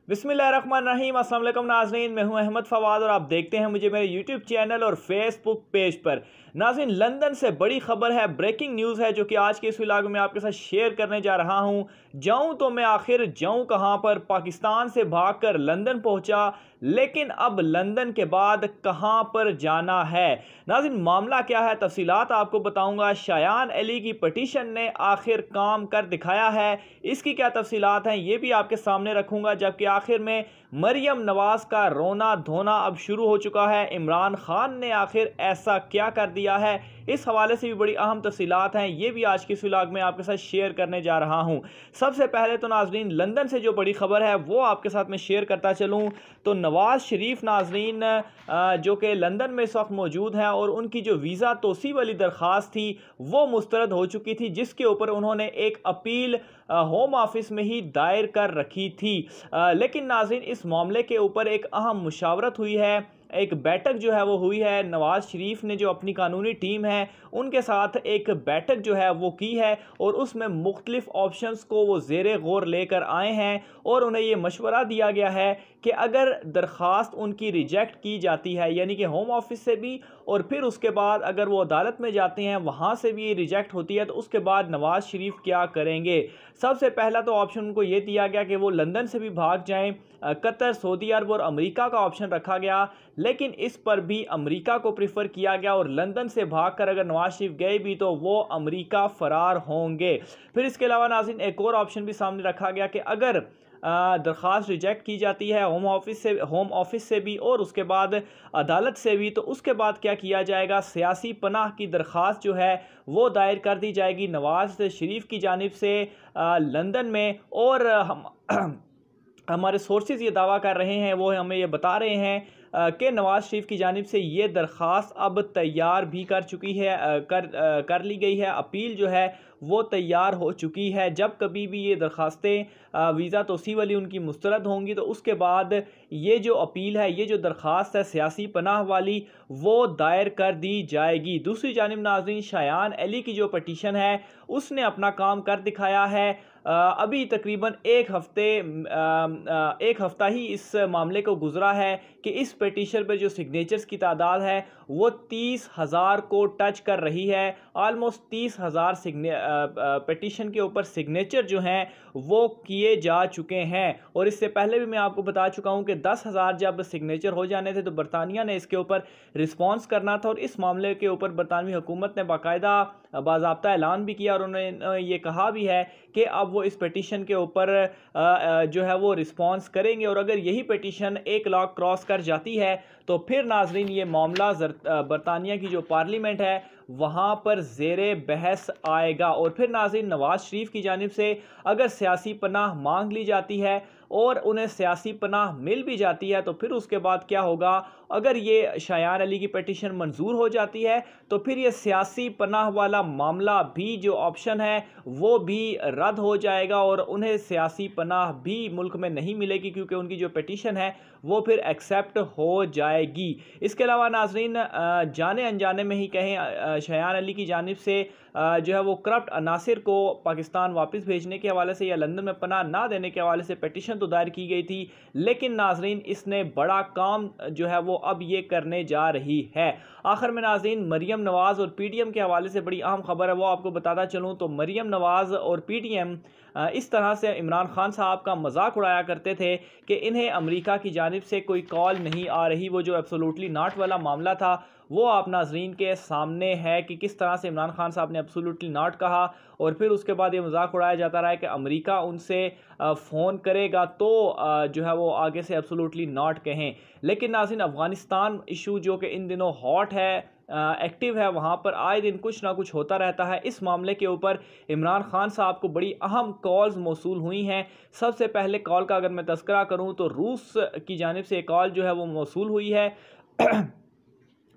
बिस्मिल्लाहिर्रहमानिर्रहीम। अस्सलाम वालेकुम नाज़रीन, मैं हूं अहमद फवाद और आप देखते हैं मुझे मेरे यूट्यूब चैनल और फेसबुक पेज पर। नाज़रीन, लंदन से बड़ी खबर है, ब्रेकिंग न्यूज़ है जो कि आज के इस व्लॉग में आपके साथ शेयर करने जा रहा हूं। जाऊं तो मैं आखिर जाऊं कहां पर? पाकिस्तान से भागकर लंदन पहुंचा, लेकिन अब लंदन के बाद कहां पर जाना है? नाज़रीन, मामला क्या है, तफसीलात आपको बताऊंगा। शायान अली की पटिशन ने आखिर काम कर दिखाया है, इसकी क्या तफसीलात हैं ये भी आपके सामने रखूंगा। जबकि आखिर में मरियम नवाज का रोना धोना अब शुरू हो चुका है। इमरान खान ने आखिर ऐसा क्या कर दिया है, इस हवाले से भी बड़ी अहम तफसीलात हैं, ये भी आज की इस व्लॉग में आपके साथ शेयर करने जा रहा हूं। सबसे पहले तो नाजरीन, लंदन से जो बड़ी खबर है वो आपके साथ में शेयर करता चलूं तो नवाज शरीफ नाजरीन जो कि लंदन में इस वक्त मौजूद हैं और उनकी जो वीज़ा तोसी वाली दरख्वास्त थी वो मुस्तरद हो चुकी थी, जिसके ऊपर उन्होंने एक अपील होम ऑफिस में ही दायर कर रखी थी। लेकिन नाज़रीन, इस मामले के ऊपर एक अहम मुशावरत हुई है, एक बैठक जो है वो हुई है। नवाज शरीफ ने जो अपनी कानूनी टीम है उनके साथ एक बैठक जो है वो की है और उसमें मुख्तलिफ ऑप्शंस को वो ज़ेरे गौर लेकर आए हैं और उन्हें ये मशवरा दिया गया है कि अगर दरख्वास्त उनकी रिजेक्ट की जाती है, यानी कि होम ऑफिस से भी और फिर उसके बाद अगर वो अदालत में जाते हैं वहाँ से भी ये रिजेक्ट होती है, तो उसके बाद नवाज शरीफ क्या करेंगे? सबसे पहला तो ऑप्शन उनको ये दिया गया कि वो लंदन से भी भाग जाएं। कतर, सऊदी अरब और अमेरिका का ऑप्शन रखा गया, लेकिन इस पर भी अमेरिका को प्रीफर किया गया और लंदन से भागकर अगर नवाज शरीफ गए भी तो वो अमेरिका फरार होंगे। फिर इसके अलावा नाज़रीन, एक और ऑप्शन भी सामने रखा गया कि अगर दरख्वास्त रिजेक्ट की जाती है होम ऑफिस से भी और उसके बाद अदालत से भी, तो उसके बाद क्या किया जाएगा? सियासी पनाह की दरख्वास्त जो है वो दायर कर दी जाएगी नवाज शरीफ की जानिब से लंदन में। और हम हमारे सोर्सेज ये दावा कर रहे हैं, वो हमें ये बता रहे हैं कि नवाज शरीफ की जानिब से ये दरख्वास्त अब तैयार भी कर चुकी है, कर ली गई है। अपील जो है वो तैयार हो चुकी है। जब कभी भी ये दरख्वास्तें वीज़ा तोसी वाली उनकी मुस्तरद होंगी तो उसके बाद ये जो अपील है, ये जो दरख्वास्त है सियासी पनाह वाली, वो दायर कर दी जाएगी। दूसरी जानिब नाज़रीन, शायान अली की जो पटिशन है उसने अपना काम कर दिखाया है। अभी तकरीबन एक हफ़्ता ही इस मामले को गुजरा है कि इस पटिशन पर जो सिग्नेचर्स की तादाद है वो 30,000 को टच कर रही है। ऑलमोस्ट 30,000 पटिशन के ऊपर सिग्नेचर जो हैं वो किए जा चुके हैं। और इससे पहले भी मैं आपको बता चुका हूं कि 10,000 जब सिग्नेचर हो जाने थे तो बरतानिया ने इसके ऊपर रिस्पॉन्स करना था और इस मामले के ऊपर बरतानवी हुकूमत ने बाकायदा बाज़ाब्ता ऐलान भी किया और उन्होंने ये कहा भी है कि अब वो इस पटिशन के ऊपर जो है वो रिस्पॉन्स करेंगे और अगर यही पटिशन 1 लाख क्रॉस कर जाती है तो फिर नाजरीन ये मामला बरतानिया की जो पार्लियामेंट है वहाँ पर ज़ेरे बहस आएगा। और फिर नाज़रीन, नवाज शरीफ की जानिब से अगर सियासी पनाह मांग ली जाती है और उन्हें सियासी पनाह मिल भी जाती है तो फिर उसके बाद क्या होगा? अगर ये शायान अली की पटिशन मंजूर हो जाती है तो फिर ये सियासी पनाह वाला मामला भी जो ऑप्शन है वो भी रद्द हो जाएगा और उन्हें सियासी पनाह भी मुल्क में नहीं मिलेगी, क्योंकि उनकी जो पटिशन है वो फिर एक्सेप्ट हो जाएगी। इसके अलावा नाजरीन, जाने अनजाने में ही कहें, शायान अली की जानिब से जो है वो करप्ट अनासिर को पाकिस्तान वापस भेजने के हवाले से या लंदन में पनाह ना देने के हवाले से पटिशन तो दायर की गई थी, लेकिन नाजरीन इसने बड़ा काम जो है वो अब ये करने जा रही है। आखिर में नाजरीन, मरियम नवाज और पीटीएम के हवाले से बड़ी अहम खबर है, वो आपको बताता चलूँ तो मरियम नवाज और पीटीएम इस तरह से इमरान खान साहब का मजाक उड़ाया करते थे कि इन्हें अमेरिका की जानिब से कोई कॉल नहीं आ रही। वो जो एब्सोल्युटली नॉट वाला मामला था वो आप नाजरीन के सामने है कि किस तरह से इमरान खान साहब ने एब्सोल्युटली नॉट कहा और फिर उसके बाद ये मजाक उड़ाया जाता रहा है कि अमेरिका उनसे फ़ोन करेगा तो जो है वो आगे से एब्सोल्युटली नॉट कहें। लेकिन नाज़रीन, अफ़गानिस्तान इशू जो कि इन दिनों हॉट है, एक्टिव है, वहाँ पर आए दिन कुछ ना कुछ होता रहता है। इस मामले के ऊपर इमरान खान साहब को बड़ी अहम कॉल्स मौसूल हुई हैं। सबसे पहले कॉल का अगर मैं तज़किरा करूँ तो रूस की जानिब से एक कॉल जो है वो मौसूल हुई है।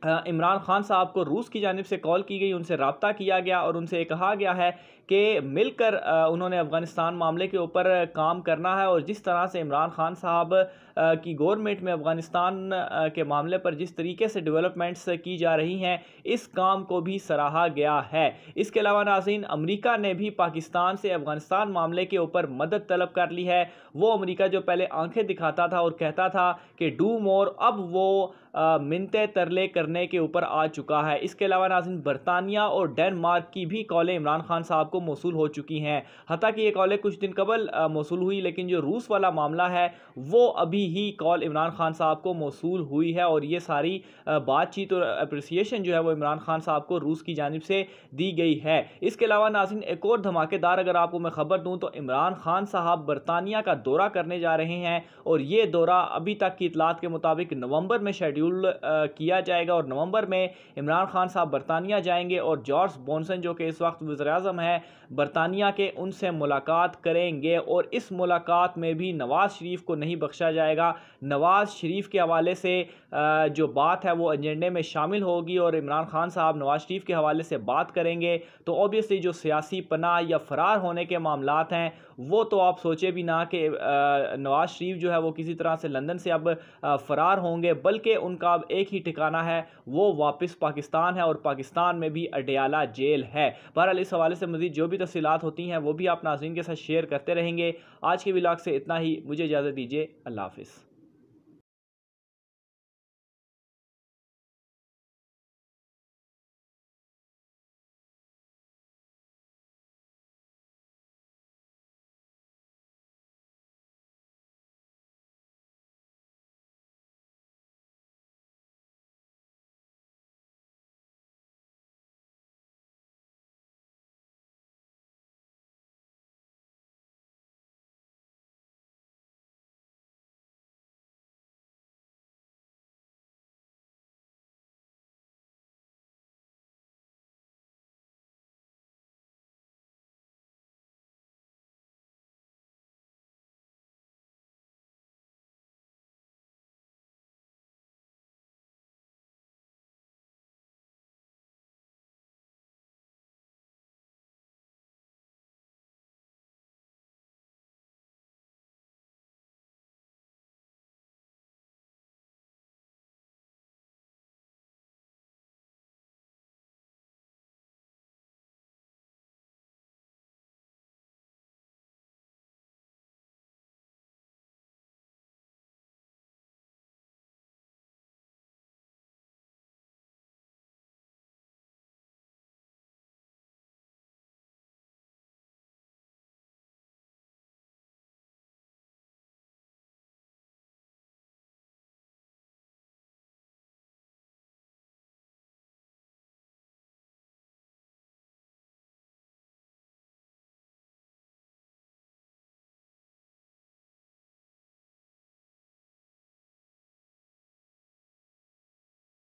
इमरान खान साहब को रूस की जानिब से कॉल की गई, उनसे रब्ता किया गया और उनसे कहा गया है कि मिलकर उन्होंने अफ़गानिस्तान मामले के ऊपर काम करना है और जिस तरह से इमरान खान साहब की गवर्नमेंट में अफ़गानिस्तान के मामले पर जिस तरीके से डेवलपमेंट्स की जा रही हैं, इस काम को भी सराहा गया है। इसके अलावा नाज़रीन, अमेरिका ने भी पाकिस्तान से अफ़गानिस्तान मामले के ऊपर मदद तलब कर ली है। वो अमेरिका जो पहले आंखें दिखाता था और कहता था कि डू मोर, अब वो मिन्नतें तरले करने के ऊपर आ चुका है। इसके अलावा नाज़रीन, बरतानिया और डेनमार्क की भी कॉलें इमरान खान साहब को मौसूल हो चुकी हैं। हत्ता कि ये कॉलें कुछ दिन कबल मौसूल हुई, लेकिन जो रूस वाला मामला है वो अभी ही कॉल इमरान खान साहब को मौसूल हुई है और ये सारी बातचीत और अप्रिसिएशन जो है वो इमरान खान साहब को रूस की जानिब से दी गई है। इसके अलावा नाज़रीन, एक और धमाकेदार अगर आपको मैं खबर दूँ तो इमरान खान साहब बरतानिया का दौरा करने जा रहे हैं और ये दौरा अभी तक की इतलात के मुताबिक नवंबर में शेड्यूल किया जाएगा और नवंबर में इमरान खान साहब बरतानिया जाएंगे और जॉर्ज बॉनसन जो कि इस वक्त वज़ीर-ए-आज़म है बरतानिया के, उनसे मुलाकात करेंगे और इस मुलाकात में भी नवाज़ शरीफ को नहीं बख्शा जाएगा। नवाज़ शरीफ के हवाले से जो बात है वो एजेंडे में शामिल होगी और इमरान खान साहब नवाज़ शरीफ के हवाले से बात करेंगे तो ऑब्वियसली जो सियासी पनाह या फ़रार होने के मामलात हैं वो तो आप सोचे भी ना कि नवाज़ शरीफ जो है वो किसी तरह से लंदन से अब फ़रार होंगे, बल्कि उनका अब एक ही ठिकाना है, वो वापस पाकिस्तान है और पाकिस्तान में भी अडयाला जेल है। बहरहाल इस हवाले से मज़ीद जो भी तफ़सीलात होती हैं वो भी आप नाज़रीन के साथ शेयर करते रहेंगे। आज के व्लॉग से इतना ही, मुझे इजाज़त दीजिए। अल्लाह हाफ़िज़।